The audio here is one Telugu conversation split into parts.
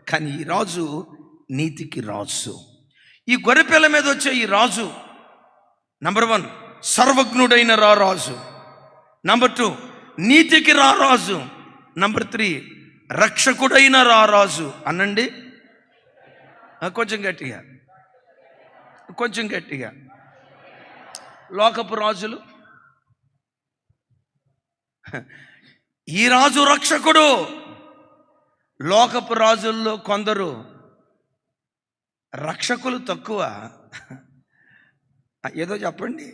కానీ ఈ రాజు నీతికి రాజు. ఈ గొర్రెపిల్ల మీద వచ్చే ఈ రాజు నంబర్ 1 సర్వజ్ఞుడైన రాజు, నంబర్ 2 నీతికి రాజు, నంబర్ 3 రక్షకుడైన రాజు. అనండి కొంచెం గట్టిగా, కొంచెం గట్టిగా. లోకపు రాజులు, ఈ రాజు రక్షకుడు. లోకపు రాజుల్లో కొందరు రక్షకులు తక్కువ, ఏదో చెప్పండి,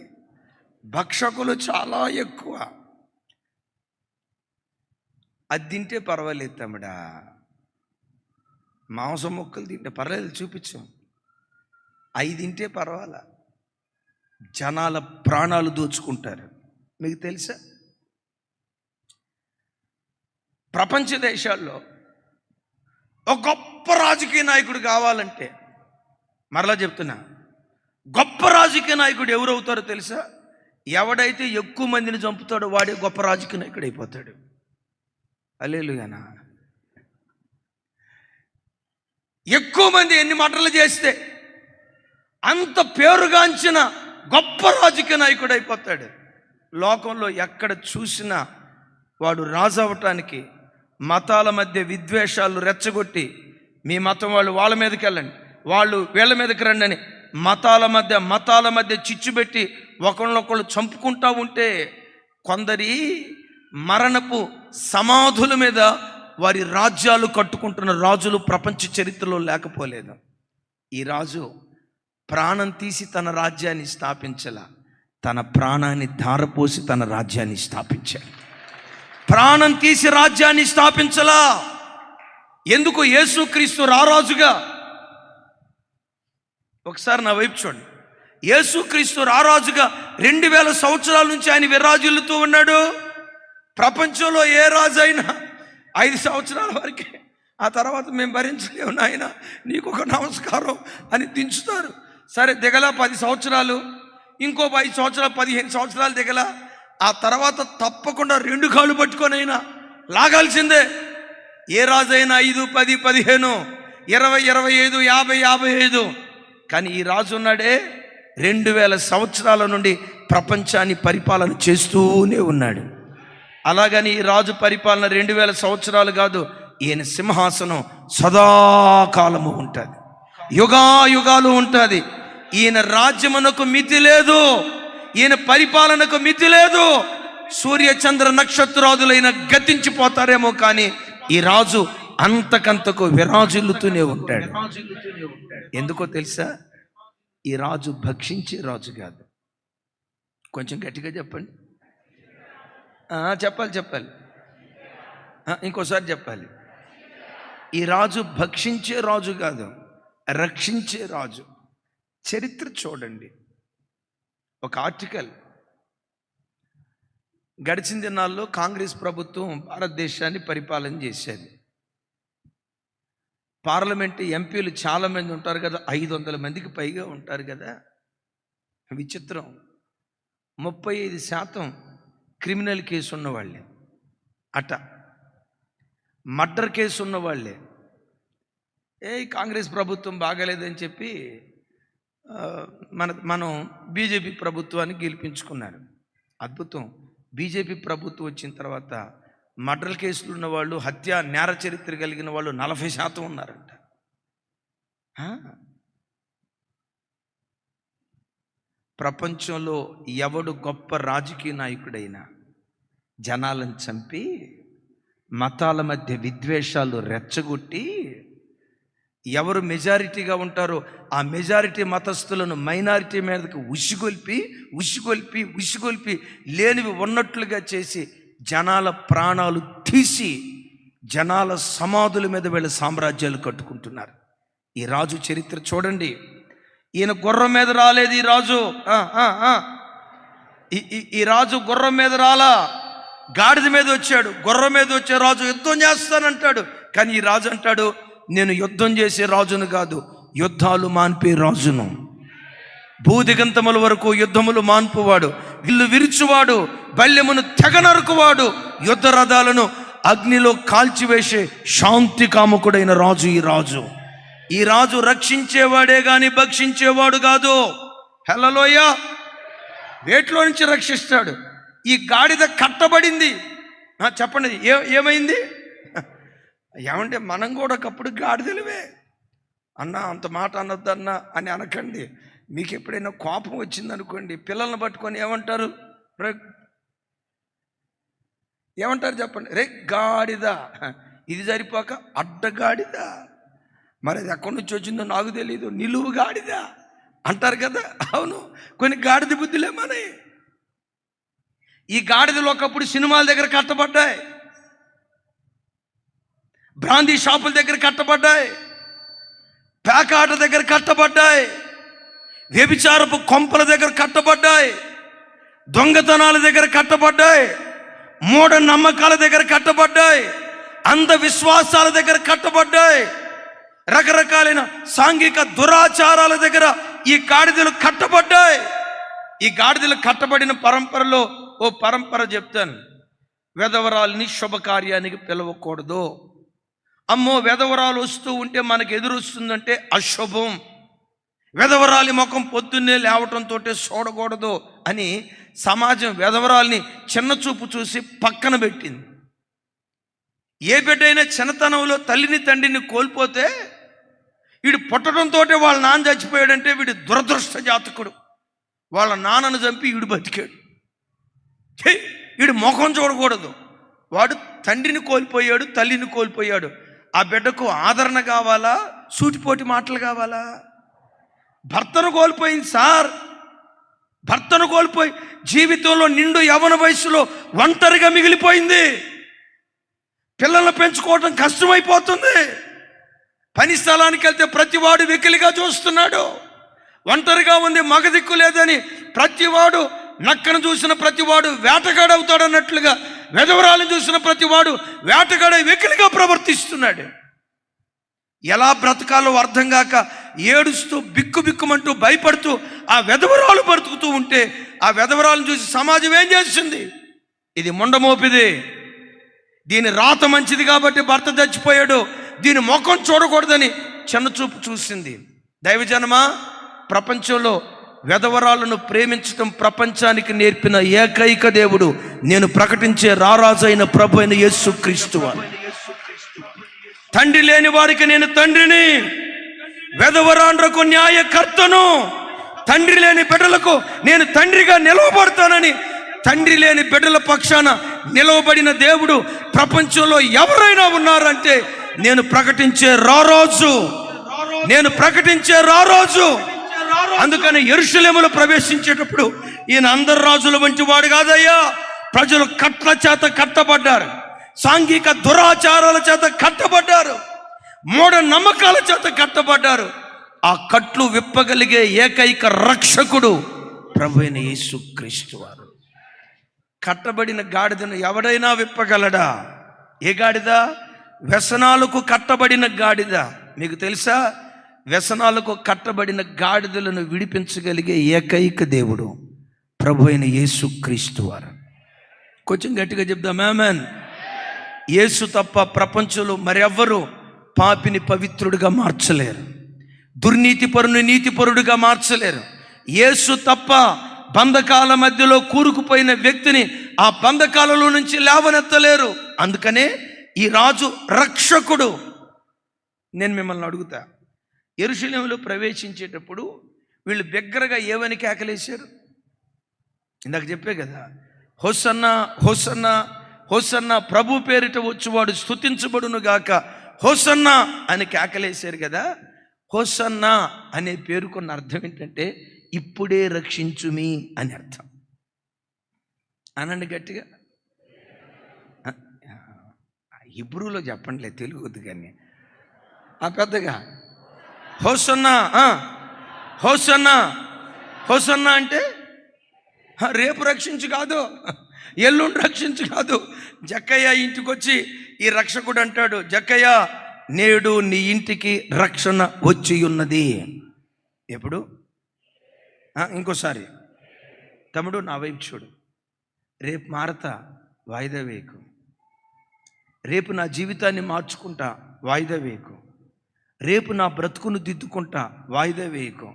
భక్షకులు చాలా ఎక్కువ. అది తింటే పర్వాలేదు తమ్ముడా, మాంసం ముక్కలు తింటే పర్వాలేదు, చూపించాం. అవి తింటే పర్వాలా, జనాల ప్రాణాలు దోచుకుంటారు. మీకు తెలుసా, ప్రపంచ దేశాల్లో ఒక గొప్ప రాజకీయ నాయకుడు కావాలంటే, మరలా చెప్తున్నా, గొప్ప రాజకీయ నాయకుడు ఎవరవుతారో తెలుసా? ఎవడైతే ఎక్కువ మందిని చంపుతాడో వాడే గొప్ప రాజకీయ నాయకుడు అయిపోతాడు. హల్లెలూయా. ఎక్కువ మంది ఎన్ని మటర్లు చేస్తే అంత పేరుగాంచిన గొప్ప రాజకీయ నాయకుడు అయిపోతాడు. లోకంలో ఎక్కడ చూసినా వాడు రాజు అవ్వటానికి మతాల మధ్య విద్వేషాలు రెచ్చగొట్టి, మీ మతం వాళ్ళు వాళ్ళ మీదకి వెళ్ళండి, వాళ్ళు వీళ్ళ మీదకి రండి అని మతాల మధ్య చిచ్చు పెట్టి ఒకళ్ళొకళ్ళు చంపుకుంటూ ఉంటే, కొందరి మరణపు సమాధుల మీద వారి రాజ్యాలు కట్టుకుంటున్న రాజులు ప్రపంచ చరిత్రలో లేకపోలేదు. ఈ రాజు ప్రాణం తీసి తన రాజ్యాన్ని స్థాపించాల, తన ప్రాణాన్ని ధారపోసి తన రాజ్యాన్ని స్థాపించాలి. ప్రాణం తీసి రాజ్యాన్ని స్థాపించలా. ఎందుకు? యేసుక్రీస్తు రారాజుగా. ఒకసారి నా వైపు చూడండి. యేసుక్రీస్తు రారాజుగా 2000 సంవత్సరాల నుంచి ఆయన విరాజిల్లుతూ ఉన్నాడు. ప్రపంచంలో ఏ రాజు అయినా 5 సంవత్సరాల వరకే, ఆ తర్వాత మేము భరించలేము నాయన, నీకు ఒక నమస్కారం అని దించుతారు. సరే దిగల 10 సంవత్సరాలు, ఇంకో 5 సంవత్సరాలు, 15 సంవత్సరాలు దిగల, ఆ తర్వాత తప్పకుండా 2 కాళ్ళు పట్టుకొని అయినా లాగాల్సిందే. ఏ రాజైనా 5, 10, 15, 20, 25, 50, 55. కానీ ఈ రాజు ఉన్నాడే 2000 సంవత్సరాల నుండి ప్రపంచాన్ని పరిపాలన చేస్తూనే ఉన్నాడు. అలాగని ఈ రాజు పరిపాలన 2000 సంవత్సరాలు కాదు, ఈయన సింహాసనం సదాకాలము ఉంటుంది, యుగాయుగాలు ఉంటుంది. ఈయన రాజ్యమునకు మితి లేదు, ఈయన పరిపాలనకు మితి లేదు. సూర్య చంద్ర నక్షత్రాదులైన గతించిపోతారేమో, కానీ ఈ రాజు అంతకంతకు విరాజిల్లుతూనే ఉంటాడు. ఎందుకో తెలుసా? ఈ రాజు భక్షించే రాజు కాదు. కొంచెం గట్టిగా చెప్పండి. చెప్పాలి, ఇంకోసారి చెప్పాలి. ఈ రాజు భక్షించే రాజు కాదు, రక్షించే రాజు. చరిత్ర చూడండి. ఒక ఆర్టికల్, గడిచిన దినాల్లో కాంగ్రెస్ ప్రభుత్వం భారతదేశాన్ని పరిపాలన చేసేది. పార్లమెంటు ఎంపీలు చాలామంది ఉంటారు కదా, 500 మందికి పైగా ఉంటారు కదా. విచిత్రం, 35% క్రిమినల్ కేసు ఉన్నవాళ్ళే, మర్డర్ కేసు ఉన్నవాళ్ళే. కాంగ్రెస్ ప్రభుత్వం బాగాలేదని చెప్పి మనం బీజేపీ ప్రభుత్వాన్ని గెలిపించుకున్నారు. అద్భుతం. బీజేపీ ప్రభుత్వం వచ్చిన తర్వాత మర్డర్ కేసులు ఉన్నవాళ్ళు, హత్య నేర చరిత్ర కలిగిన వాళ్ళు 40% ఉన్నారంట. ప్రపంచంలో ఎవడు గొప్ప రాజకీయ నాయకుడైనా జనాలను చంపి, మతాల మధ్య విద్వేషాలు రెచ్చగొట్టి, ఎవరు మెజారిటీగా ఉంటారో ఆ మెజారిటీ మతస్థులను మైనారిటీ మీదకి ఉసిగొల్పి లేనివి ఉన్నట్లుగా చేసి జనాల ప్రాణాలు తీసి జనాల సమాధుల మీద వీళ్ళ సామ్రాజ్యాలు కట్టుకుంటున్నారు. ఈ రాజు చరిత్ర చూడండి. ఈయన గుర్రం మీద రాలేదు. ఈ రాజు ఈ రాజు గుర్రం మీద రాలా, గాడిద మీద వచ్చాడు. గుర్రం మీద వచ్చే రాజు యుద్ధం చేస్తానంటాడు, కానీ ఈ రాజు అంటాడు, నేను యుద్ధం చేసే రాజును కాదు, యుద్ధాలు మాన్పే రాజును. భూదిగంతముల వరకు యుద్ధములు మాన్పువాడు, ఇల్లు విరుచువాడు, బల్యమును తెగ నరుకువాడు, యుద్ధ రథాలను అగ్నిలో కాల్చివేసే శాంతి కాముకుడైన రాజు ఈ రాజు రక్షించేవాడే గాని భక్షించేవాడు కాదు. హల్లెలూయ. వేటిలో నుంచి రక్షిస్తాడు. ఈ గాడిద కట్టబడింది. చెప్పండి ఏమైంది? ఏమంటే మనం కూడా ఒకప్పుడు గాడిదలవే. అన్నా అంత మాట అనొద్దన్నా అని అనకండి. మీకు ఎప్పుడైనా కోపం వచ్చిందనుకోండి, పిల్లల్ని పట్టుకొని ఏమంటారు చెప్పండి, రే గాడిద. ఇది సరిపోక అడ్డగాడిద. మరి అది ఎక్కడి నుంచి వచ్చిందో నాకు తెలీదు, నిలువు గాడిద అంటారు కదా. అవును, కొన్ని గాడిద బుద్ధులే మనవి. ఈ గాడిదలు ఒకప్పుడు సినిమాల దగ్గర కట్టబడ్డాయి, బ్రాందీ షాపుల దగ్గర కట్టబడ్డాయి, పేకాట దగ్గర కట్టబడ్డాయి, వ్యభిచారపు కొంపల దగ్గర కట్టబడ్డాయి, దొంగతనాల దగ్గర కట్టబడ్డాయి, మూఢ నమ్మకాల దగ్గర కట్టబడ్డాయి, అంధ విశ్వాసాల దగ్గర కట్టబడ్డాయి, రకరకాలైన సాంఘిక దురాచారాల దగ్గర ఈ గాడిదలు కట్టబడ్డాయి. ఈ గాడిదలు కట్టబడిన పరంపరలో ఓ పరంపర చెప్తాను. వెధవరాల్ని శుభకార్యానికి పిలవకూడదు. అమ్మో వెధవరాలు వస్తూ ఉంటే మనకు ఎదురొస్తుందంటే అశుభం. వెధవరాలి ముఖం పొద్దున్నే లేవటంతో చూడకూడదు అని సమాజం వెధవరాల్ని చిన్న చూపు చూసి పక్కన పెట్టింది. ఏ బిడ్డైనా చిన్నతనంలో తల్లిని తండ్రిని కోల్పోతే వీడు పుట్టడంతో వాళ్ళ నాన్న చచ్చిపోయాడంటే వీడు దురదృష్ట జాతకుడు. వాళ్ళ నాన్నను చంపి వీడు బతికాడు. వీడు ముఖం చూడకూడదు. వాడు తండ్రిని కోల్పోయాడు, తల్లిని కోల్పోయాడు. ఆ బిడ్డకు ఆదరణ కావాలా, సూటిపోటి మాటలు కావాలా? భర్తను కోల్పోయింది సార్. భర్తను కోల్పోయి జీవితంలో నిండు యవ్వన వయసులో ఒంటరిగా మిగిలిపోయింది. పిల్లలను పెంచుకోవడం కష్టమైపోతుంది. పని స్థలానికి వెళ్తే ప్రతివాడు వెకిలిగా చూస్తున్నాడు. ఒంటరిగా ఉంది, మగ దిక్కు లేదని ప్రతివాడు, నక్కను చూసిన ప్రతివాడు వేటగాడవుతాడన్నట్లుగా వెధవరాలను చూసిన ప్రతివాడు వేటగాడై వెకిలిగా ప్రవర్తిస్తున్నాడు. ఎలా బ్రతకాలో అర్థం కాక ఏడుస్తూ బిక్కుమంటూ భయపడుతూ ఆ వెధవరాలు బ్రతుకుతూ ఉంటే ఆ వెధవరాలను చూసి సమాజం ఏం చేసింది? ఇది ముండమోపిది, దీని రాత మంచిది కాబట్టి భర్త చచ్చిపోయాడు, దీని ముఖం చూడకూడదని చిన్నచూపు చూసింది. దైవజనమా, ప్రపంచంలో వెధవరాలను ప్రేమించడం ప్రపంచానికి నేర్పిన ఏకైక దేవుడు నేను ప్రకటించే రారాజైన ప్రభు అయిన యేసుక్రీస్తు వారు. తండ్రి లేని వారికి నేను తండ్రిని, వెధవరాండ్రకు న్యాయకర్తను, తండ్రి లేని బిడ్డలకు నేను తండ్రిగా నిలవబడతానని తండ్రి లేని బిడ్డల పక్షాన నిలవబడిన దేవుడు ప్రపంచంలో ఎవరైనా ఉన్నారంటే నేను ప్రకటించే రారాజు, నేను ప్రకటించే రారాజు. అందుకని యెరూషలేములో ప్రవేశించేటప్పుడు ఈయన అందరు రాజుల వంటి వాడు కాదయ్యా. ప్రజలు కట్ల చేత కట్టబడ్డారు, సాంఘిక దురాచారాల చేత కట్టబడ్డారు, మూఢ నమ్మకాల చేత కట్టబడ్డారు. ఆ కట్లు విప్పగలిగే ఏకైక రక్షకుడు ప్రభువైన యేసుక్రీస్తు వారు. కట్టబడిన గాడిదను ఎవడైనా విప్పగలడా? ఏ గాడిద? వ్యసనాలకు కట్టబడిన గాడిద. మీకు తెలుసా, వ్యసనాలకు కట్టబడిన గాడిదలను విడిపించగలిగే ఏకైక దేవుడు ప్రభువైన యేసుక్రీస్తు వారు. కొంచెం గట్టిగా చెప్దాం ఆమేన్. యేసు తప్ప ప్రపంచంలో మరెవ్వరూ పాపిని పవిత్రుడిగా మార్చలేరు, దుర్నీతిపరుని నీతిపరుడిగా మార్చలేరు. యేసు తప్ప బంధకాల మధ్యలో కూరుకుపోయిన వ్యక్తిని ఆ బంధకాలలో నుంచి లేవనెత్తలేరు. అందుకనే ఈ రాజు రక్షకుడు. నేను మిమ్మల్ని అడుగుతా, యెరూషలేములో ప్రవేశించేటప్పుడు వీళ్ళు బిగ్గరగా ఏమని కేకలేశారు? ఇందాక చెప్పే కదా, హోసన్నా హోసన్నా హోసన్నా, ప్రభు పేరిట వచ్చువాడు స్తుతించబడును గాక, హోసన్నా అని కేకలేశారు కదా. హోసన్నా అనే పేరుకున్న అర్థం ఏంటంటే ఇప్పుడే రక్షించుమి అని అర్థం. అనండి గట్టిగా. హిబ్రూలో చెప్పండిలే, తెలుగు వద్దు కానీ పెద్దగా. హోసన్నా, హోసన్నా, హోసన్నా అంటే రేపు రక్షించు కాదు, ఎల్లుండి రక్షించు కాదు. జక్కయ్య ఇంటికి వచ్చి ఈ రక్షకుడు అంటాడు, జక్కయ్య నేడు నీ ఇంటికి రక్షణ వచ్చి ఉన్నది. ఎప్పుడు? ఇంకోసారి తమ్ముడు నా వైపు చూడు, రేపు మారతా, వాయిదా వేయకు. రేపు నా జీవితాన్ని మార్చుకుంటా, వాయిదా వేయకు. రేపు నా బ్రతుకును దిద్దుకుంటా, వాయిదా వేయకు.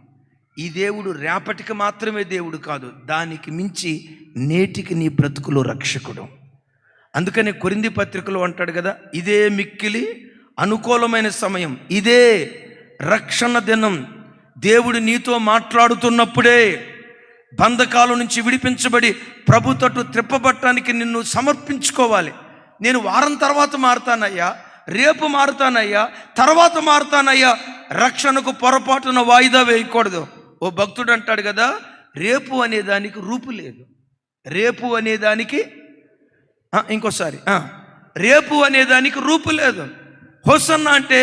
ఈ దేవుడు రేపటికి మాత్రమే దేవుడు కాదు, దానికి మించి నేటికి నీ బ్రతుకులో రక్షకుడు. అందుకని కొరింథీ పత్రికలో అంటాడు కదా, ఇదే మిక్కిలి అనుకూలమైన సమయం, ఇదే రక్షణ దినం. దేవుడు నీతో మాట్లాడుతున్నప్పుడే బంధకాల నుంచి విడిపించబడి ప్రభు తట్టు త్రిప్పబట్టడానికి నిన్ను సమర్పించుకోవాలి. నేను వారం తర్వాత మారుతానయ్యా, రేపు మారుతానయ్యా, తర్వాత మారుతానయ్యా, రక్షణకు పొరపాటున వాయిదా వేయకూడదు. ఓ భక్తుడు అంటాడు కదా, రేపు అనేదానికి రూపు లేదు. రేపు అనేదానికి ఇంకోసారి రేపు అనేదానికి రూపు లేదు. హోసన్న అంటే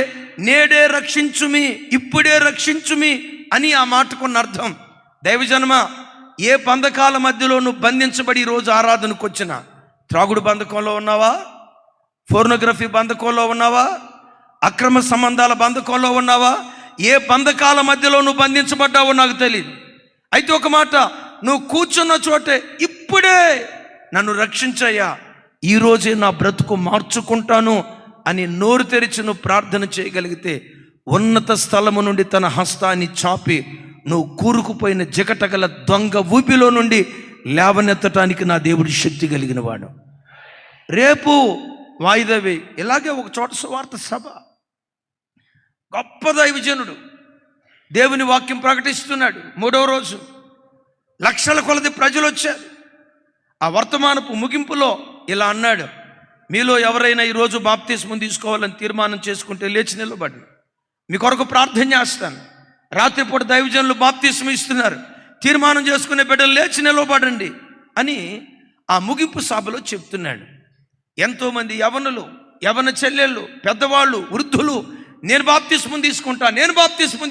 నేడే రక్షించుమి, ఇప్పుడే రక్షించుమి అని ఆ మాటకున్న అర్థం. దైవజనమ, ఏ బంధకాల మధ్యలో నువ్వు బంధించబడి ఈరోజు ఆరాధనకు వచ్చినా, త్రాగుడు బంధకంలో ఉన్నావా, పోర్నోగ్రఫీ బంధకంలో ఉన్నావా, అక్రమ సంబంధాల బంధకంలో ఉన్నావా, ఏ బంధకాల మధ్యలో నువ్వు బంధించబడ్డావో నాకు తెలియదు. అయితే ఒక మాట, నువ్వు కూర్చున్న చోటే ఇప్పుడే నన్ను రక్షించయ్యా, ఈరోజే నా బ్రతుకు మార్చుకుంటాను అని నోరు తెరిచి నువ్వు ప్రార్థన చేయగలిగితే, ఉన్నత స్థలము నుండి తన హస్తాన్ని చాపి నువ్వు కూరుకుపోయిన జగటగల దొంగ ఊపిలో నుండి లేవనెత్తటానికి నా దేవుడి శక్తి కలిగిన వాడు. రేపు వాయిదా వేయి. ఇలాగే ఒక చోట సువార్త సభ, గొప్ప దైవజనుడు దేవుని వాక్యం ప్రకటిస్తున్నాడు. 3వ రోజు లక్షల కొలది ప్రజలు వచ్చారు. ఆ వర్తమానపు ముగింపులో ఇలా అన్నాడు, మీలో ఎవరైనా ఈరోజు బాప్తిస్మం తీసుకోవాలని తీర్మానం చేసుకుంటే లేచి నిలబడి, మీ కొరకు ప్రార్థన చేస్తాను. రాత్రిపూట దైవజనులు బాప్తిస్మం ఇస్తున్నారు, తీర్మానం చేసుకునే బిడ్డలు లేచి నిలబడండి అని ఆ ముగింపు సభలో చెప్తున్నాడు. ఎంతోమంది యవనులు, యవన చెల్లెళ్ళు, పెద్దవాళ్ళు, వృద్ధులు నేను బాప్తిస్మం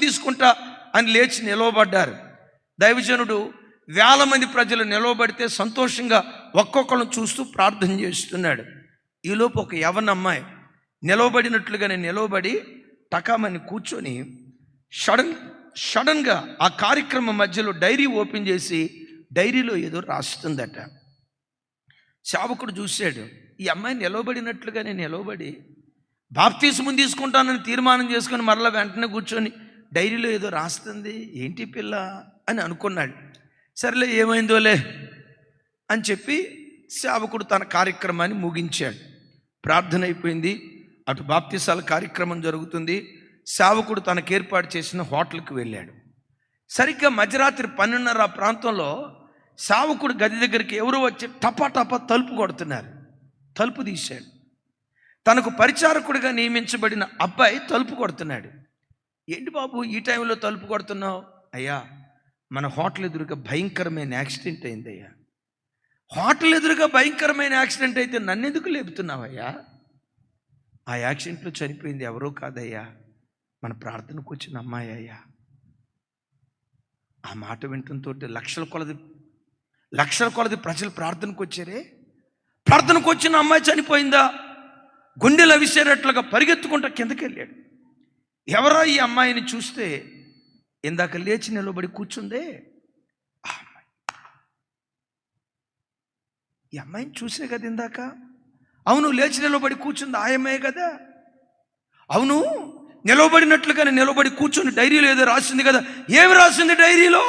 తీసుకుంటా అని లేచి నిలవబడ్డారు. దైవజనుడు వేల మంది ప్రజలు నిలవబడితే సంతోషంగా ఒక్కొక్కరిని చూస్తూ ప్రార్థన చేస్తున్నాడు. ఈలోపు ఒక యవన అమ్మాయి నిలవబడినట్లుగానే నిలవబడి టకామని కూర్చొని సడన్గా ఆ కార్యక్రమం మధ్యలో డైరీ ఓపెన్ చేసి డైరీలో ఏదో రాస్తుందట. సేవకుడు చూశాడు, ఈ అమ్మాయి నిలవబడినట్లుగానే నిలవబడి బాప్తిస్మం తీసుకుంటానని తీర్మానం చేసుకొని మరలా వెంటనే కూర్చొని డైరీలో ఏదో రాస్తుంది, ఏంటి పిల్ల అని అనుకున్నాడు. సరేలే ఏమైందోలే అని చెప్పి సేవకుడు తన కార్యక్రమాన్ని ముగించాడు. ప్రార్థన అయిపోయింది, అటు బాప్తిసాల కార్యక్రమం జరుగుతుంది. సేవకుడు తనకు ఏర్పాటు చేసిన హోటల్కి వెళ్ళాడు. సరిగ్గా మధ్యరాత్రి 12:30 ఆ ప్రాంతంలో సేవకుడు గది దగ్గరికి ఎవరో వచ్చి టపా తలుపు కొడుతున్నారు. తలుపు తీశాడు. తనకు పరిచారకుడిగా నియమించబడిన అబ్బాయి తలుపు కొడుతున్నాడు. ఏంటి బాబు ఈ టైంలో తలుపు కొడుతున్నావు? అయ్యా, మన హోటల్ ఎదురుగా భయంకరమైన యాక్సిడెంట్ అయిందయ్యా. హోటల్ ఎదురుగా భయంకరమైన యాక్సిడెంట్ అయితే నన్ను ఎందుకు లేపుతున్నావయ్యా? ఆ యాక్సిడెంట్లో చనిపోయింది ఎవరో కాదయ్యా, మన ప్రార్థనకు వచ్చిన అమ్మాయి అయ్యా. ఆ మాట వింటంతో లక్షల కొలది ప్రజలు ప్రార్థనకు వచ్చారే. ప్రార్థనకు వచ్చిన అమ్మాయి చనిపోయిందా? గుండెలు అవిసేరట్లుగా పరిగెత్తుకుంటా కిందకి వెళ్ళాడు. ఎవరో ఈ అమ్మాయిని చూస్తే, ఇందాక లేచి నిలబడి కూర్చుందే ఆ అమ్మాయి. ఈ అమ్మాయిని చూసే కదా ఇందాక. అవును, లేచి నిలబడి కూర్చుంది ఆ అమ్మాయి కదా. అవును, నిలబడినట్లుగానే నిలబడి కూర్చుని డైరీలో ఏదో రాసింది కదా. ఏమి రాసింది డైరీలో?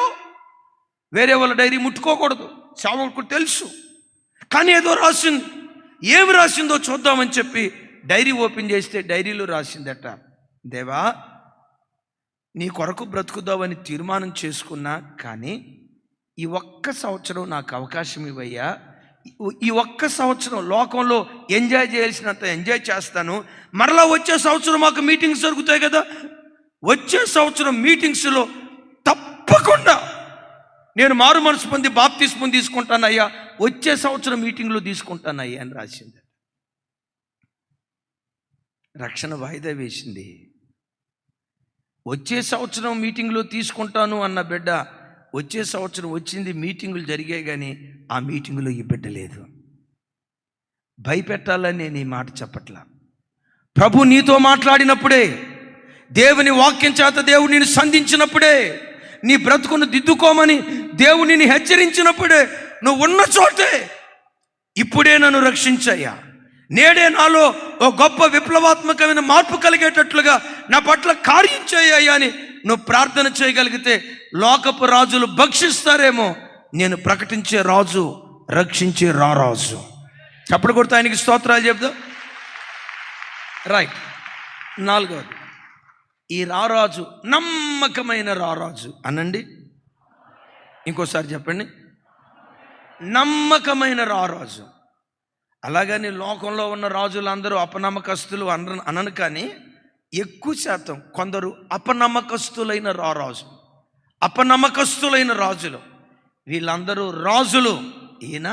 వేరే వాళ్ళ డైరీ ముట్టుకోకూడదు, సేవకుడికి తెలుసు. కానీ ఏదో రాసింది. ఏమి రాసిందో చూద్దామని చెప్పి డైరీ ఓపెన్ చేస్తే డైరీలో రాసిందట, దేవా, నీ కొరకు బ్రతుకుదామని తీర్మానం చేసుకున్నా, కానీ ఈ ఒక్క సంవత్సరం నాకు అవకాశం ఇవ్వయ్యా. ఈ ఒక్క సంవత్సరం లోకంలో ఎంజాయ్ చేయాల్సినంత ఎంజాయ్ చేస్తాను. మరలా వచ్చే సంవత్సరం మాకు మీటింగ్స్ జరుగుతాయి కదా, వచ్చే సంవత్సరం మీటింగ్స్లో తప్పకుండా నేను మారు మనసు పొంది బాప్తిస్మం తీసుకుంటానయ్యా, వచ్చే సంవత్సరం మీటింగ్లో తీసుకుంటానయ్యా అని రాసింది. రక్షణ వాయిదా వేసింది. వచ్చే సంవత్సరం మీటింగ్లో తీసుకుంటాను అన్న బిడ్డ వచ్చే సంవత్సరం వచ్చింది, మీటింగులు జరిగాయి, కానీ ఆ మీటింగులో ఈ బిడ్డ లేదు. భయపెట్టాలని నేను ఈ మాట చెప్పట్లా. ప్రభు నీతో మాట్లాడినప్పుడే, దేవుని వాక్యం చేత దేవుడు నిన్ను సంధించినప్పుడే, నీ బ్రతుకును దిద్దుకోమని దేవుడు నిన్ను హెచ్చరించినప్పుడే, నువ్వు ఉన్న చోటే ఇప్పుడే నన్ను రక్షించయ్యా, నేడే నాలో ఓ గొప్ప విప్లవాత్మకమైన మార్పు కలిగేటట్లుగా నా పట్ల కార్యం చేయ్యా అని నువ్వు ప్రార్థన చేయగలిగితే లోకపు రాజులు భక్షిస్తారేమో, నేను ప్రకటించే రాజు రక్షించే రారాజు. చప్పుడు కొడుతూ ఆయనకి స్తోత్రాలు చెప్దాం. రైట్. 4వది, ఈ రారాజు నమ్మకమైన రారాజు అనండి. ఇంకోసారి చెప్పండి, నమ్మకమైన రారాజు. అలాగని లోకంలో ఉన్న రాజులందరూ అపనమ్మకస్తులు అనను, కానీ ఎక్కువ శాతం కొందరు అపనమ్మకస్తులైన రారాజు, అపనమ్మకస్తులైన రాజులు, వీళ్ళందరూ రాజులు. ఈయన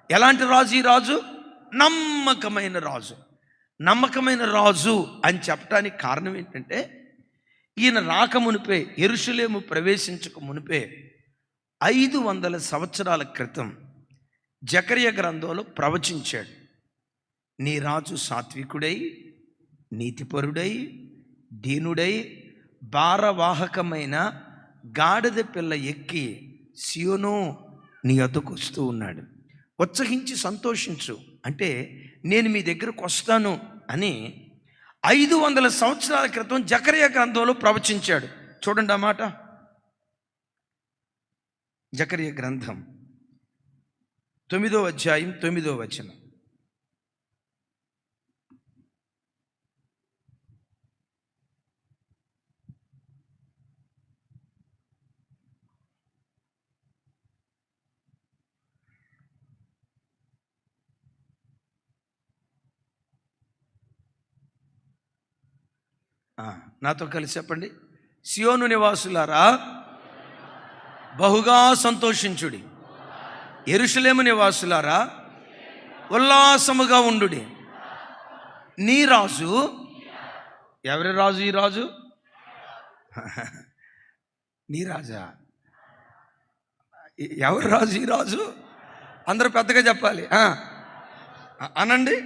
ఎలాంటి రాజు? ఈ రాజు నమ్మకమైన రాజు. నమ్మకమైన రాజు అని చెప్పడానికి కారణం ఏంటంటే, ఈయన రాకమునిపే, యెరూషలేము ప్రవేశించక మునిపే 500 సంవత్సరాల క్రితం జకర్యా గ్రంథంలో ప్రవచించాడు. నీ రాజు సాత్వికుడై, నీతిపరుడై, దీనుడై, భారవాహకమైన గాడిద పిల్ల ఎక్కి సియోను నీ వద్దకు వస్తూ ఉన్నాడు. ఉత్సహించి సంతోషించు అంటే నేను మీ దగ్గరకు వస్తాను అని 500 సంవత్సరాల క్రితం జకర్యా గ్రంథంలో ప్రవచించాడు. చూడండి ఆ మాట. జకర్యా గ్రంథం 9వ అధ్యాయం 9వ వచనం. నాతో కలిసి చెప్పండి. సియోను నివాసులారా బహుగా సంతోషించుడి, యెరూషలేము నివాసులారా ఉల్లాసముగా ఉండుడి. నీ రాజు, ఎవరి రాజు? ఈ రాజు నీ రాజా? ఎవరి రాజు? ఈ రాజు. అందరూ పెద్దగా చెప్పాలి, అనండి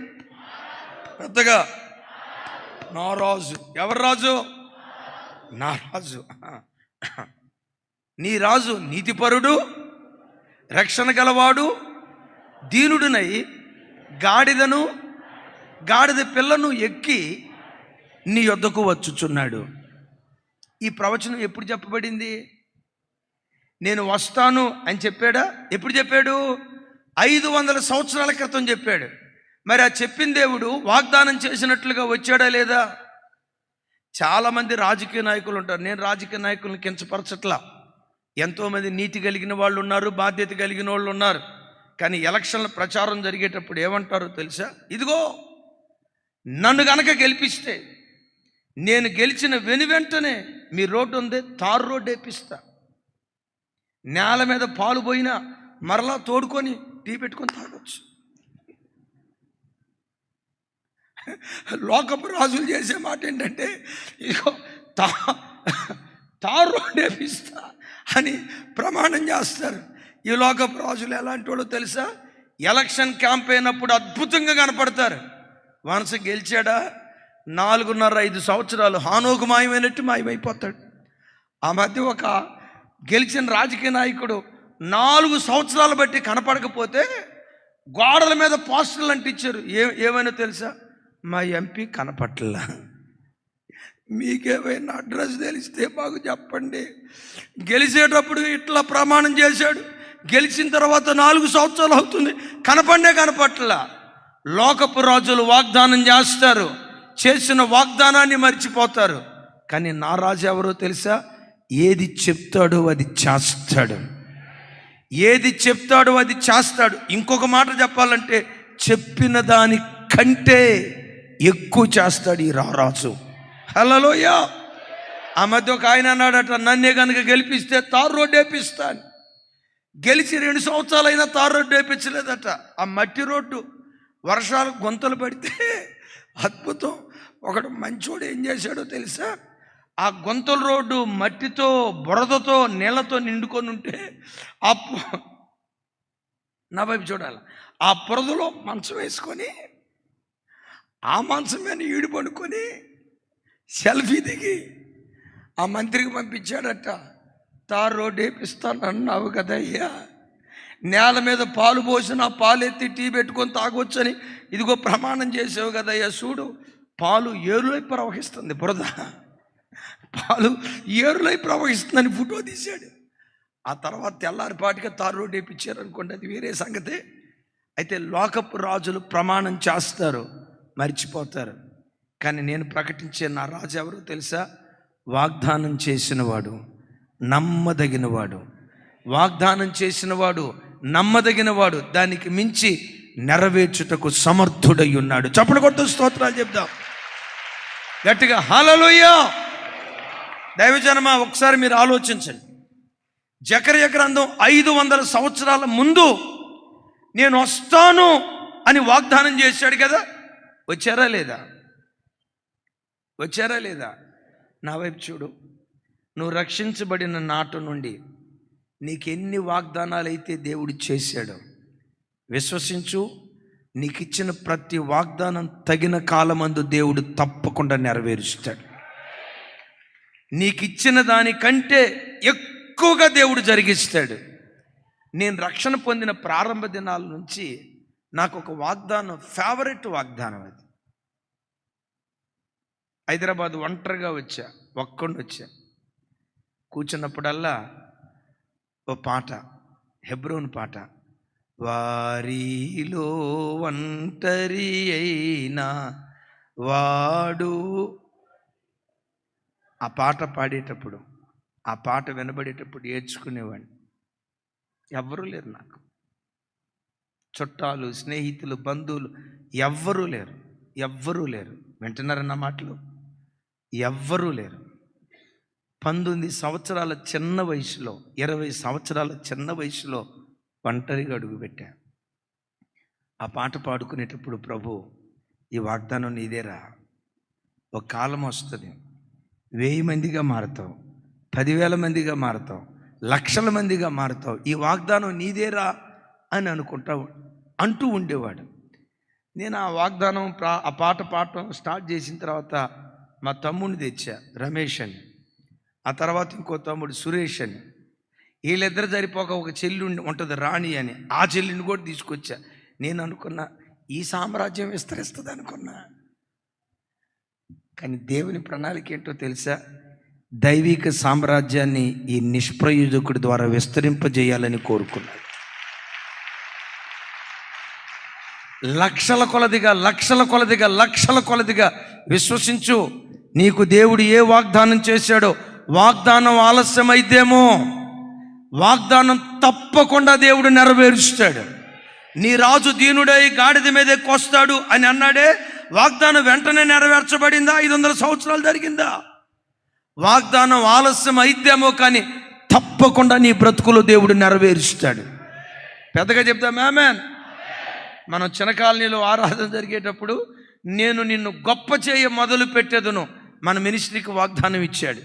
పెద్దగా. నా రాజు. ఎవరి రాజు? నా రాజు. నీ రాజు నీతిపరుడు, రక్షణ గలవాడు, దీనుడునై గాడిద పిల్లను ఎక్కి నీ యొద్దకు వచ్చుచున్నాడు. ఈ ప్రవచనం ఎప్పుడు చెప్పబడింది? నేను వస్తాను అని చెప్పాడా? ఎప్పుడు చెప్పాడు? 500 సంవత్సరాల క్రితం చెప్పాడు. మరి ఆ చెప్పిన దేవుడు వాగ్దానం చేసినట్లుగా వచ్చాడా లేదా? చాలామంది రాజకీయ నాయకులు ఉంటారు. నేను రాజకీయ నాయకులను కించపరచట్లా. ఎంతోమంది నీతి కలిగిన వాళ్ళు ఉన్నారు, బాధ్యత కలిగిన వాళ్ళు ఉన్నారు. కానీ ఎలక్షన్ల ప్రచారం జరిగేటప్పుడు ఏమంటారో తెలుసా? ఇదిగో నన్ను గనక గెలిపిస్తే, నేను గెలిచిన వెనువెంటనే మీ రోడ్డు ఉంది, తారు రోడ్డు వేపిస్తా, నేల మీద పాలు పోయినా మరలా తోడుకొని టీ పెట్టుకొని తాగొచ్చు. లోకపు రాజులు చేసే మాట ఏంటంటే, ఇదిగో తారు రోడ్డు వేపిస్తా అని ప్రమాణం చేస్తారు. ఈ లోకపు రాజులు ఎలాంటి వాళ్ళు తెలుసా? ఎలక్షన్ క్యాంప్ అయినప్పుడు అద్భుతంగా కనపడతారు. వన్స్ గెలిచాడా 4.5 సంవత్సరాలు హానోకు మాయమైనట్టు మాయమైపోతాడు. ఆ మధ్య ఒక గెలిచిన రాజకీయ నాయకుడు 4 సంవత్సరాలు బట్టి కనపడకపోతే గోడల మీద పోస్టర్లు అంటించారు. ఏమైనా తెలుసా? మా ఎంపీ కనపట్లా. మీకేమైనా అడ్రస్ తెలిస్తే మాకు చెప్పండి. గెలిచేటప్పుడు ఇట్లా ప్రమాణం చేశాడు, గెలిచిన తర్వాత 4 సంవత్సరాలు అవుతుంది, కనపట్లా. లోకపు రాజులు వాగ్దానం చేస్తారు, చేసిన వాగ్దానాన్ని మర్చిపోతారు. కానీ నా రాజు ఎవరో తెలుసా? ఏది చెప్తాడో అది చేస్తాడు. ఏది చెప్తాడో అది చేస్తాడు. ఇంకొక మాట చెప్పాలంటే, చెప్పిన దాని కంటే ఎక్కువ చేస్తాడు ఈ రారాజు. హల్లెలూయా. ఆ మధ్య ఒక ఆయన అన్నాడట, నన్నే కనుక గెలిపిస్తే తారు రోడ్డు వేపిస్తాను. గెలిచి 2 సంవత్సరాలైనా తారు రోడ్డు వేయించలేదట. ఆ మట్టి రోడ్డు వర్షాలు గుంతలు పడితే అద్భుతం. ఒకడు మంచోడు ఏం చేశాడో తెలుసా? ఆ గుంతల రోడ్డు మట్టితో, బురదతో, నీళ్లతో నిండుకొని ఉంటే నా వైపు చూడాలి, ఆ బురదలో మంచం వేసుకొని ఆ మంచం మీద ఈడు పడుకొని సెల్ఫీ దిగి ఆ మంత్రికి పంపించాడట. తారు రోడ్డు వేపిస్తాను అన్నావు కదయ్యా, నేల మీద పాలు పోసిన పాలు ఎత్తి టీ పెట్టుకొని తాగొచ్చని ఇదిగో ప్రమాణం చేసావు కదయ్యా, చూడు పాలు ఏరులై ప్రవహిస్తుంది, బురద పాలు ఏరులై ప్రవహిస్తుందని ఫోటో తీశాడు. ఆ తర్వాత తెల్లారిపాటిగా తారు రోడ్డు వేయించారు అనుకోండి, అది వేరే సంగతి. అయితే లోకపు రాజులు ప్రమాణం చేస్తారు, మర్చిపోతారు. కానీ నేను ప్రకటించే నా రాజు ఎవరో తెలుసా? వాగ్దానం చేసినవాడు, నమ్మదగినవాడు. వాగ్దానం చేసినవాడు, నమ్మదగినవాడు, దానికి మించి నెరవేర్చుటకు సమర్థుడై ఉన్నాడు. చప్పట్లు కొట్టు స్తోత్రాలు చెప్దాం గట్టిగా, హల్లెలూయా. దైవజనమా, ఒకసారి మీరు ఆలోచించండి. జకర్యా గ్రంథం 500 సంవత్సరాల ముందు నేను వస్తాను అని వాగ్దానం చేశాడు కదా, వచ్చారా లేదా? వచ్చారా లేదా? నా వైపు చూడు. నువ్వు రక్షించబడిన నాటి నుండి నీకెన్ని వాగ్దానాలు అయితే దేవుడు చేశాడో విశ్వసించు. నీకు ఇచ్చిన ప్రతి వాగ్దానం తగిన కాలమందు దేవుడు తప్పకుండా నెరవేరుస్తాడు. నీకు ఇచ్చిన దానికంటే ఎక్కువగా దేవుడు జరిగిస్తాడు. నేను రక్షణ పొందిన ప్రారంభ దినాల నుంచి నాకు ఒక వాగ్దానం, ఫేవరెట్ వాగ్దానం. అది హైదరాబాద్ ఒంటరిగా వచ్చా, ఒక్కండి వచ్చా. కూర్చున్నప్పుడల్లా ఓ పాట, హెబ్రోన్ పాట, వారిలో ఒంటరి అయినా వాడు. ఆ పాట పాడేటప్పుడు, ఆ పాట వినబడేటప్పుడు ఏడ్చుకునేవాడిని. ఎవ్వరూ లేరు నాకు, చుట్టాలు, స్నేహితులు, బంధువులు ఎవ్వరూ లేరు, ఎవ్వరూ లేరు. వింటున్నారన్న మాటలు? ఎవ్వరూ లేరు. 19 సంవత్సరాల చిన్న వయసులో, 20 సంవత్సరాల చిన్న వయసులో ఒంటరిగా అడుగుపెట్టా. ఆ పాట పాడుకునేటప్పుడు, ప్రభు ఈ వాగ్దానం నీదేరా, ఒక కాలం వస్తుంది 1000 మందిగా మారుతావు, 10,000 మందిగా మారుతావు, లక్షల మందిగా మారుతావు, ఈ వాగ్దానం నీదేరా అని అంటూ ఉండేవాడు. నేను ఆ వాగ్దానం, ఆ పాట పాడటం స్టార్ట్ చేసిన తర్వాత మా తమ్ముడిని తెచ్చా, రమేష్ అని. ఆ తర్వాత ఇంకో తమ్ముడు సురేష్ అని. వీళ్ళిద్దరు సరిపోక ఒక చెల్లి ఉంటుంది, రాణి అని. ఆ చెల్లిని కూడా తీసుకొచ్చా. నేను అనుకున్నా ఈ సామ్రాజ్యం విస్తరిస్తుంది అనుకున్నా. కానీ దేవుని ప్రణాళిక ఏంటో తెలుసా? దైవిక సామ్రాజ్యాన్ని ఈ నిష్ప్రయోజకుడి ద్వారా విస్తరింపజేయాలని కోరుకున్నాడు. లక్షల కొలదిగా, లక్షల కొలదిగా, లక్షల కొలదిగా విశ్వసించు. నీకు దేవుడు ఏ వాగ్దానం చేశాడో, వాగ్దానం ఆలస్యమైతేమో వాగ్దానం తప్పకుండా దేవుడు నెరవేరుస్తాడు. నీ రాజు దీనుడై గాడిద మీద ఎక్కొస్తాడు అని అన్నాడే, వాగ్దానం వెంటనే నెరవేర్చబడిందా? 500 సంవత్సరాలు జరిగిందా? వాగ్దానం ఆలస్యం అయితేమో కానీ తప్పకుండా నీ బ్రతుకులో దేవుడు నెరవేరుస్తాడు. పెద్దగా చెప్తాం ఆమేన్. మనం చినకాలనీలో ఆరాధన జరిగేటప్పుడు, నేను నిన్ను గొప్ప చేయ మొదలు పెట్టేదను, మన మినిస్ట్రీకి వాగ్దానం ఇచ్చాడు.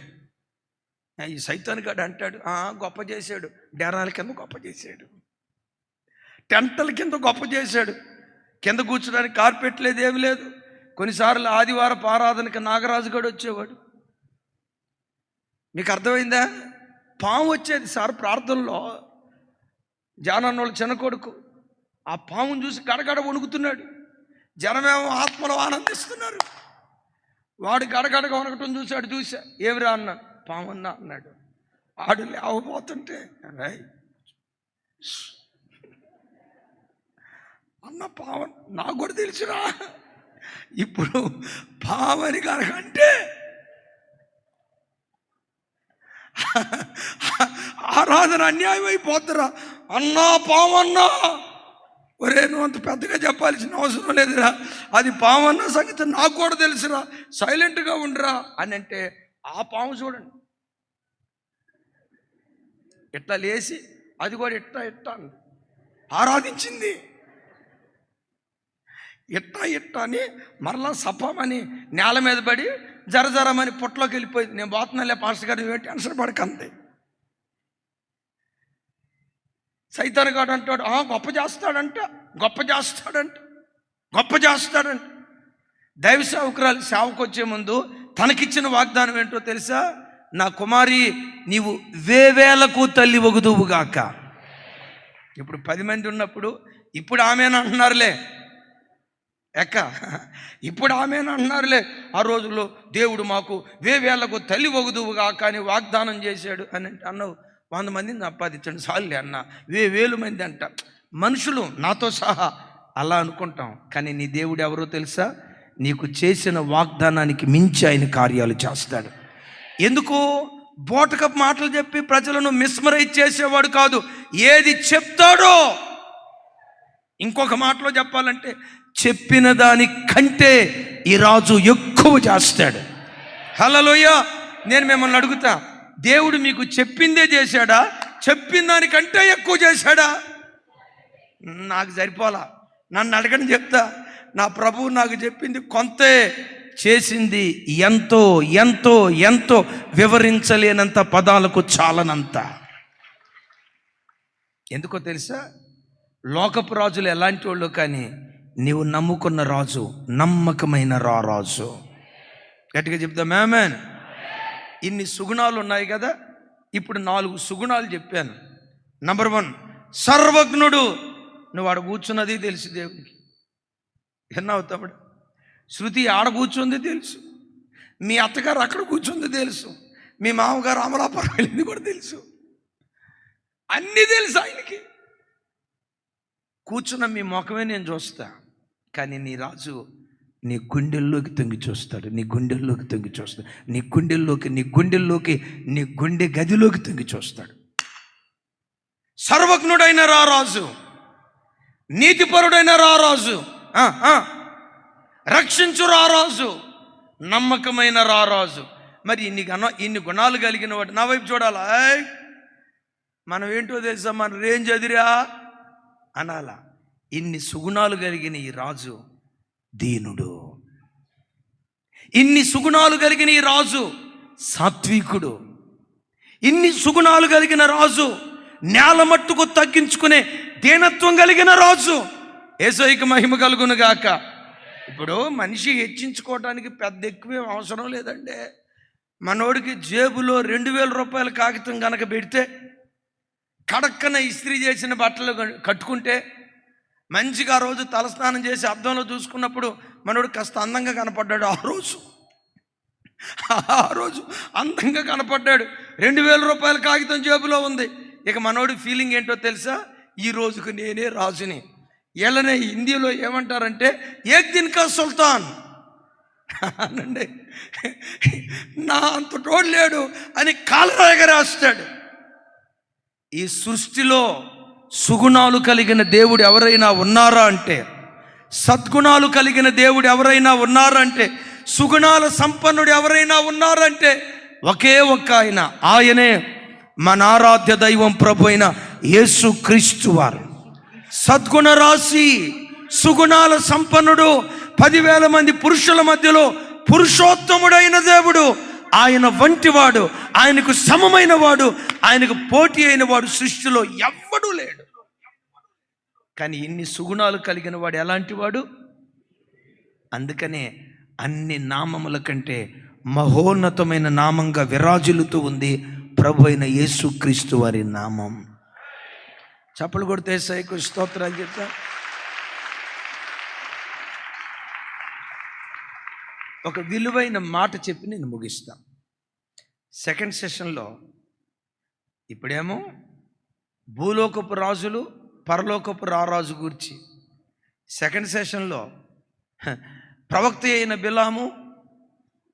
ఈ సైతాన్ గాడు అంటాడు, గొప్ప చేశాడు, డేరాల కింద గొప్ప చేశాడు, టెంటల కింద గొప్ప చేశాడు, కింద కూర్చోడానికి కార్పెట్ లేదు, ఏమి లేదు. కొన్నిసార్లు ఆదివారపు ఆరాధనకి నాగరాజు గడు వచ్చేవాడు. మీకు అర్థమైందా? పాము వచ్చేది సార్ ప్రార్థనలో. జానన్నోళ్ళ చిన్న కొడుకు ఆ పామును చూసి గడగడ వణుకుతున్నాడు. జనమేమో ఆత్మలో ఆనందిస్తున్నారు. వాడు గడగడగా వణకటం చూశాడు. చూసా, ఏమిరా అన్నా, పామన్నా అన్నాడు. ఆడు లేవబోతుంటే, అన్న పావన్ నాకు కూడా తెలుసురా. ఇప్పుడు పావని గారంటే ఆరాధన అన్యాయం అయిపోతురా. అన్నా పావన్నా, ఒరే నువ్వు అంత పెద్దగా చెప్పాల్సిన అవసరం లేదురా, అది పావన్న సంగతి నాకు కూడా తెలుసురా, సైలెంట్గా ఉండరా అని అంటే, ఆ పాము చూడండి ఇట్లా లేచి అది కూడా ఇట్టా ఆరాధించింది. ఇట్టా అని మరలా సపమని నేల మీద పడి జరజరమని పొట్టలోకి వెళ్ళిపోయింది. నేను పోతున్నాలే పాస్టర్ గారు, నువ్వే టెన్షన్ పడకంది. సైతాన్ గాడు అంటాడు, గొప్ప చేస్తాడంట, గొప్ప చేస్తాడంట, గొప్ప చేస్తాడంట. దైవ సేవకురాలు సేవకు వచ్చే ముందు తనకిచ్చిన వాగ్దానం ఏంటో తెలుసా? నా కుమారి, నీవు వేవేలకు తల్లి ఒగుదువుగాక. ఇప్పుడు 10 మంది ఉన్నప్పుడు ఇప్పుడు ఆమెను అంటున్నారులే ఇప్పుడు ఆమెను అంటున్నారులే. ఆ రోజుల్లో దేవుడు మాకు వేవేళ్లకు తల్లి వగుదువుగా కానీ వాగ్దానం చేశాడు అని అన్నావు. 100 మందిని సంపాదించండి చాలులే అన్న. వేలు మంది అంట మనుషులు నాతో సహా అలా అనుకుంటాం. కానీ నీ దేవుడు ఎవరో తెలుసా? నీకు చేసిన వాగ్దానానికి మించి ఆయన కార్యాలు చేస్తాడు. ఎందుకు? బోటకపు మాటలు చెప్పి ప్రజలను మిస్మరైజ్ చేసేవాడు కాదు. ఏది చెప్తాడో, ఇంకొక మాటలో చెప్పాలంటే చెప్పిన దానికంటే ఈ రాజు ఎక్కువ చేస్తాడు. హల్లెలూయా. నేను మిమ్మల్ని అడుగుతా, దేవుడు మీకు చెప్పిందే చేశాడా? చెప్పిన దానికంటే ఎక్కువ చేశాడా? నాకు సరిపోలా. నన్ను అడగని చెప్తా. నా ప్రభువు నాకు చెప్పింది కొంతే, చేసింది ఎంతో ఎంతో ఎంతో, వివరించలేనంత, పదాలకు చాలనంత. ఎందుకో తెలుసా? లోకపు రాజులు ఎలాంటి వాళ్ళు, కానీ నీవు నమ్ముకున్న రాజు నమ్మకమైన రాజు. గట్టిగా చెప్తాం ఆమేన్. ఇన్ని సుగుణాలు ఉన్నాయి కదా. ఇప్పుడు 4 సుగుణాలు చెప్పాను. నంబర్ 1, సర్వజ్ఞుడు. నువ్వు ఆడ కూర్చున్నది తెలుసు దేవునికి. ఎన్నావు తమ్ముడు? శృతి ఆడ కూర్చుంది తెలుసు, మీ అత్తగారు అక్కడ కూర్చుంది తెలుసు, మీ మామగారు అమలాపురం వెళ్ళింది కూడా తెలుసు. అన్నీ తెలుసు ఆయనకి. కూర్చున్న మీ ముఖమే నేను చూస్తా, కానీ నీ రాజు నీ గుండెల్లోకి తొంగి చూస్తాడు. నీ గుండెల్లోకి తొంగి చూస్తాడు. నీ గుండెల్లోకి నీ గుండె గదిలోకి తొంగి చూస్తాడు. సర్వజ్ఞుడైన రారాజు, నీతిపరుడైన రారాజు, రక్షించు రారాజు, నమ్మకమైన రారాజు. మరి ఇన్ని గుణాలు కలిగిన వాడు నా వైపు చూడాలా? మనం ఏంటో తెలుసా? మన రేంజ్ అదిరా అనాలా? ఇన్ని సుగుణాలు కలిగిన ఈ రాజు దీనుడు. ఇన్ని సుగుణాలు కలిగిన ఈ రాజు సాత్వికుడు. ఇన్ని సుగుణాలు కలిగిన రాజు నేల మట్టుకు తగ్గించుకునే దీనత్వం కలిగిన రాజు. యేసయ్యకి మహిమ కలుగును గాక. ఇప్పుడు మనిషి హెచ్చించుకోవడానికి పెద్ద ఎక్కువేం అవసరం లేదండి. మనోడికి జేబులో 2000 రూపాయల కాగితం కనుక పెడితే, కడక్కన ఇస్త్రీ చేసిన బట్టలు కట్టుకుంటే, మంచిగా ఆ రోజు తలస్నానం చేసి అద్దంలో చూసుకున్నప్పుడు మనోడు కాస్త అందంగా కనపడ్డాడు. ఆ రోజు అందంగా కనపడ్డాడు. 2000 రూపాయల కాగితం జేబులో ఉంది. ఇక మనోడి ఫీలింగ్ ఏంటో తెలుసా? ఈ రోజుకు నేనే రాజుని. ఎలానే హిందీలో ఏమంటారంటే, ఏక్ దిన్ కా సుల్తాన్ అనండి. నా అంత తోడు లేడు అని కాళ్ళ ఎగరేస్తాడు. ఈ సృష్టిలో సుగుణాలు కలిగిన దేవుడు ఎవరైనా ఉన్నారా అంటే, సద్గుణాలు కలిగిన దేవుడు ఎవరైనా ఉన్నారా అంటే, సుగుణాల సంపన్నుడు ఎవరైనా ఉన్నారంటే ఒకే ఒక్క ఆయన. ఆయనే మన ఆరాధ్య దైవం ప్రభు అయిన యేసు క్రీస్తు వారు. సద్గుణ రాశి, సుగుణాల సంపన్నుడు, 10,000 మంది పురుషుల మధ్యలో పురుషోత్తముడైన దేవుడు. ఆయన వంటివాడు, ఆయనకు సమమైన వాడు, ఆయనకు పోటీ అయిన వాడు సృష్టిలో ఎవ్వడూ లేడు. కానీ ఇన్ని సుగుణాలు కలిగిన వాడు ఎలాంటి వాడు? అందుకనే అన్ని నామముల కంటే మహోన్నతమైన నామంగా విరాజిల్లుతూ ఉంది ప్రభు అయిన యేసుక్రీస్తు వారి నామం. చప్పలు కొడితే యేసయ్యకు స్తోత్రాలు చెప్తా. ఒక విలువైన మాట చెప్పి నేను ముగిస్తా. సెకండ్ సెషన్లో ఇప్పుడేమో భూలోకపు రాజులు, పరలోకపు రారాజు గురించి. సెకండ్ సెషన్లో ప్రవక్త అయిన బిలాము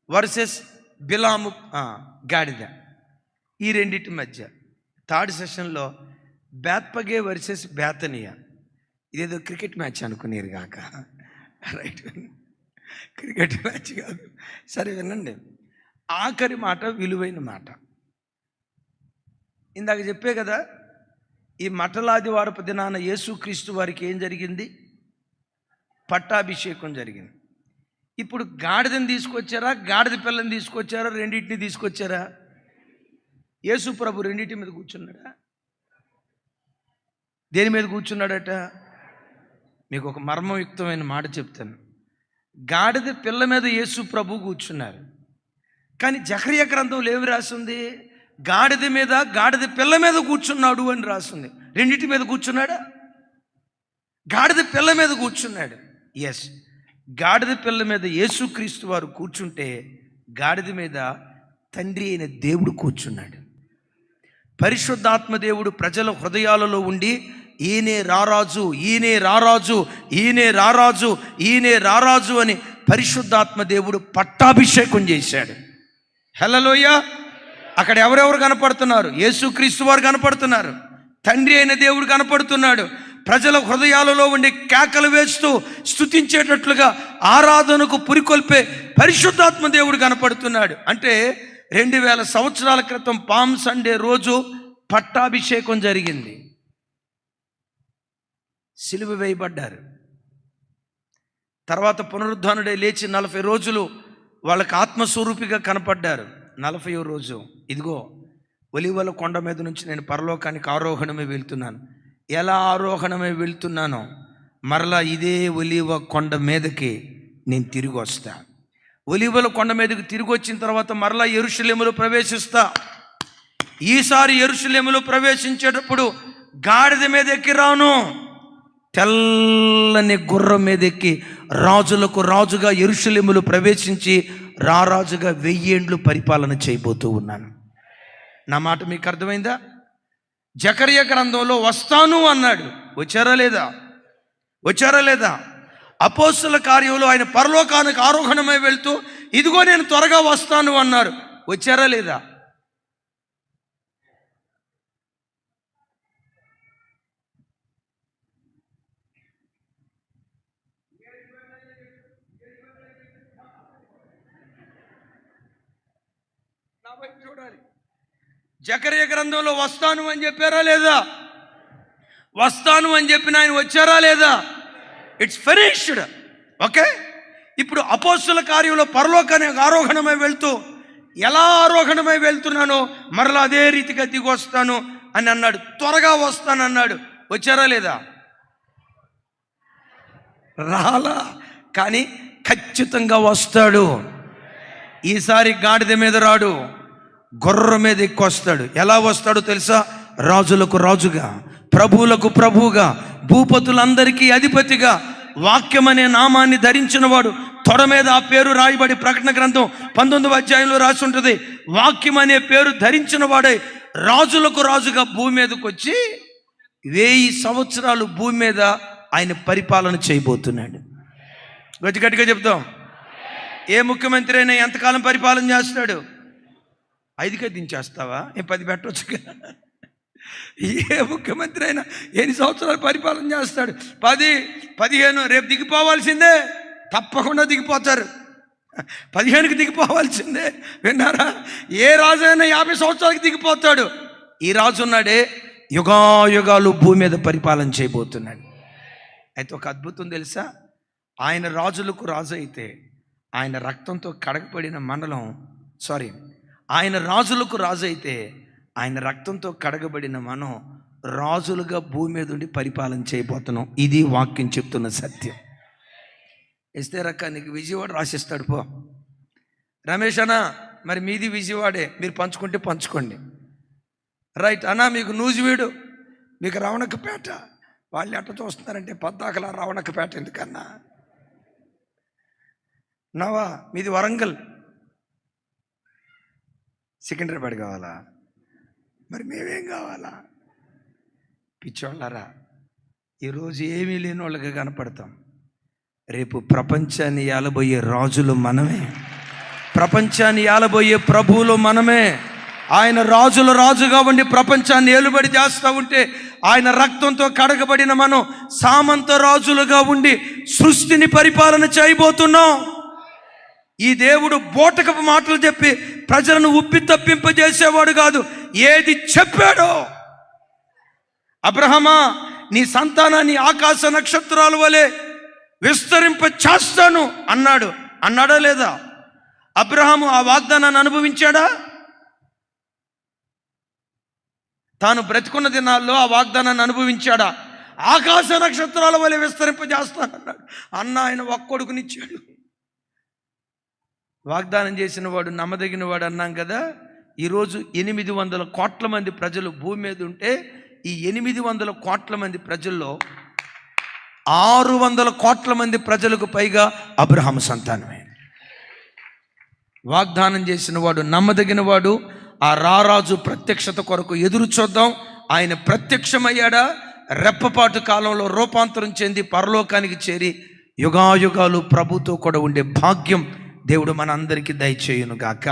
వర్సెస్ బిలాము గాడిద, ఈ రెండింటి మధ్య. థర్డ్ సెషన్లో బేత్పగే వర్సెస్ బేతనియా. ఇదేదో క్రికెట్ మ్యాచ్ అనుకునేరు కాక, రైట్? క్రికెట్ మ్యాచ్ కాదు. సరే వినండి. ఆఖరి మాట విలువైన మాట. ఇందాక చెప్పే కదా, ఈ మఠలాదివారపు దినాన యేసుక్రీస్తు వారికి ఏం జరిగింది? పట్టాభిషేకం జరిగింది. ఇప్పుడు గాడిదని తీసుకొచ్చారా, గాడిద పిల్లని తీసుకొచ్చారా, రెండింటిని తీసుకొచ్చారా? యేసు ప్రభు రెండింటి మీద కూర్చున్నాడా? దేని మీద కూర్చున్నాడట? మీకు ఒక మర్మయుక్తమైన మాట చెప్తాను. గాడిద పిల్ల మీద యేసు ప్రభు కూర్చున్నారు. కానీ జకర్యా గ్రంథంలో ఏమి రాసింది? గాడిద మీద, గాడిద పిల్ల మీద కూర్చున్నాడు అని రాసింది. రెండింటి మీద కూర్చున్నాడా? గాడిద పిల్ల మీద కూర్చున్నాడు. ఎస్, గాడిద పిల్ల మీద యేసుక్రీస్తు వారు కూర్చుంటే గాడిద మీద తండ్రి అయిన దేవుడు కూర్చున్నాడు. పరిశుద్ధాత్మ దేవుడు ప్రజల హృదయాలలో ఉండి ఈయనే రారాజు, ఈయనే రారాజు, ఈయనే రారాజు, ఈయనే రారాజు అని పరిశుద్ధాత్మ దేవుడు పట్టాభిషేకం చేశాడు. హల్లెలూయా. అక్కడ ఎవరెవరు కనపడుతున్నారు? యేసుక్రీస్తు వారు కనపడుతున్నారు, తండ్రి అయిన దేవుడు కనపడుతున్నాడు. ప్రజల హృదయాలలో ఉండి కేకలు వేస్తూ స్తుతించేటట్లుగా ఆరాధనకు పురికొల్పే పరిశుద్ధాత్మ దేవుడు కనపడుతున్నాడు. అంటే 2000 సంవత్సరాల క్రితం పామ్ సండే రోజు పట్టాభిషేకం జరిగింది. సిలువ వేయబడ్డారు. తర్వాత పునరుద్ధానుడే లేచి 40 రోజులు వాళ్ళకి ఆత్మస్వరూపిగా కనపడ్డారు. 40వ రోజు ఇదిగో ఒలీవల కొండ మీద నుంచి నేను పరలోకానికి ఆరోహణమే వెళ్తున్నాను. ఎలా ఆరోహణమే వెళ్తున్నానో మరలా ఇదే ఒలీవ కొండ మీదకి నేను తిరిగి వస్తా. ఒలీవల కొండ మీదకి తిరిగి వచ్చిన తర్వాత మరలా యెరూషలేములో ప్రవేశిస్తా. ఈసారి యెరూషలేములో ప్రవేశించేటప్పుడు గాడిద మీద ఎక్కి రాను, తెల్లని గుర్రం మీద ఎక్కి రాజులకు రాజుగా యెరూషలేములో ప్రవేశించి రారాజుగా 1000 ఏండ్లు పరిపాలన చేయబోతూ ఉన్నాను. నా మాట మీకు అర్థమైందా? జకర్యా గ్రంథంలో వస్తాను అన్నాడు. వచ్చారా లేదా? వచ్చారా లేదా? అపోస్తుల కార్యంలో ఆయన పరలోకానికి ఆరోహణమై వెళ్తూ ఇదిగో నేను త్వరగా వస్తాను అన్నారు. వచ్చారా లేదా? చూడాలి. జకర్యా గ్రంథంలో వస్తాను అని చెప్పారా లేదా? వస్తాను అని చెప్పిన ఆయన వచ్చారా లేదా? It's finished. ఓకే. ఇప్పుడు అపోస్తుల కార్యంలో పరలోకానికి ఆరోహణమై వెళ్తూ ఎలా ఆరోహణమై వెళ్తున్నానో మరలా అదే రీతిగా దిగి వస్తాను అని అన్నాడు. త్వరగా వస్తాను అన్నాడు. వచ్చారా లేదా? రాలా, కానీ ఖచ్చితంగా వస్తాడు. ఈసారి గాడిద మీద రాడు, గుర్రం మీద ఎక్కువ వస్తాడు. ఎలా వస్తాడో తెలుసా? రాజులకు రాజుగా, ప్రభువులకు ప్రభువుగా, భూపతులందరికీ అధిపతిగా, వాక్యం అనే నామాన్ని ధరించిన వాడు. తొడ మీద ఆ పేరు రాయబడి ప్రకటన గ్రంథం 19వ అధ్యాయంలో రాసి ఉంటుంది. వాక్యం అనే పేరు ధరించిన వాడే రాజులకు రాజుగా భూమి మీదకి వచ్చి 1000 సంవత్సరాలు భూమి మీద ఆయన పరిపాలన చేయబోతున్నాడు. గట్టిగా చెప్తాం. ఏ ముఖ్యమంత్రి అయినా ఎంతకాలం పరిపాలన చేస్తాడు? 5కే దించేస్తావా? 10 పెట్టవచ్చు. ఏ ముఖ్యమంత్రి అయినా ఎన్ని సంవత్సరాలు పరిపాలన చేస్తాడు? 10, 15. రేపు దిగిపోవాల్సిందే, తప్పకుండా దిగిపోతారు. 15కి దిగిపోవాల్సిందే. విన్నారా? ఏ రాజు అయినా 50 సంవత్సరాలకి దిగిపోతాడు. ఈ రాజు ఉన్నాడే యుగాయుగాలు భూమి మీద పరిపాలన చేయబోతున్నాడు. అయితే ఒక అద్భుతం తెలుసా? ఆయన రాజులకు రాజు అయితే ఆయన రక్తంతో కడగబడిన మనలం, ఆయన రాజులకు రాజు అయితే ఆయన రక్తంతో కడగబడిన మనం రాజులుగా భూమి మీద ఉండి పరిపాలన చేయబోతున్నాం. ఇది వాక్యం చెప్తున్న సత్యం. ఇస్తే రక్క నీకు విజయవాడ రాసిస్తాడు. పో రమేష్ అన్నా, మరి మీది విజయవాడే, మీరు పంచుకుంటే పంచుకోండి. రైట్ అన్నా, మీకు నూజివీడు, మీకు రవణకపేట. వాళ్ళు ఎట్ట చూస్తున్నారంటే పద్దాకల రవణకపేట ఎందుకన్నా? నవా మీది వరంగల్, సికింద్రాబాద్ కావాలా? మరి మేమేం కావాలా? పిచ్చోళ్ళారా, ఈరోజు ఏమీ లేని వాళ్ళకి కనపడతాం. రేపు ప్రపంచాన్ని ఏలబోయే రాజులు మనమే, ప్రపంచాన్ని ఏలబోయే ప్రభువులు మనమే. ఆయన రాజుల రాజుగా ఉండి ప్రపంచాన్ని ఏలుబడి చేస్తూ ఉంటే ఆయన రక్తంతో కడగబడిన మనం సామంత రాజులుగా ఉండి సృష్టిని పరిపాలన చేయబోతున్నాం. ఈ దేవుడు బోటకపు మాటలు చెప్పి ప్రజలను ఉప్పి తప్పింపజేసేవాడు కాదు. ఏది చెప్పాడో, అబ్రహమా నీ సంతానాన్ని ఆకాశ నక్షత్రాల వలె విస్తరింప చేస్తాను అన్నాడు. అన్నాడా లేదా? అబ్రహాము ఆ వాగ్దానాన్ని అనుభవించాడా? తాను బ్రతికున్న దినాల్లో ఆ వాగ్దానాన్ని అనుభవించాడా? ఆకాశ నక్షత్రాల వలె విస్తరింపజేస్తానన్నాడు. అన్న ఆయన ఒక్కొడుకునిచ్చాడు. వాగ్దానం చేసిన వాడు నమ్మదగిన వాడు అన్నాం కదా. ఈరోజు 800 కోట్ల మంది ప్రజలు భూమి మీద ఉంటే ఈ 800 కోట్ల మంది ప్రజల్లో 600 కోట్ల మంది ప్రజలకు పైగా అబ్రహాము సంతానమే. వాగ్దానం చేసిన వాడు నమ్మదగిన వాడు. ఆ రారాజు ప్రత్యక్షత కొరకు ఎదురు చూద్దాం. ఆయన ప్రత్యక్షమయ్యాడా? రెప్పపాటు కాలంలో రూపాంతరం చెంది పరలోకానికి చేరి యుగాయుగాలు ప్రభుతో కూడా ఉండే భాగ్యం దేవుడు మన అందరికీ దయచేయును గాక.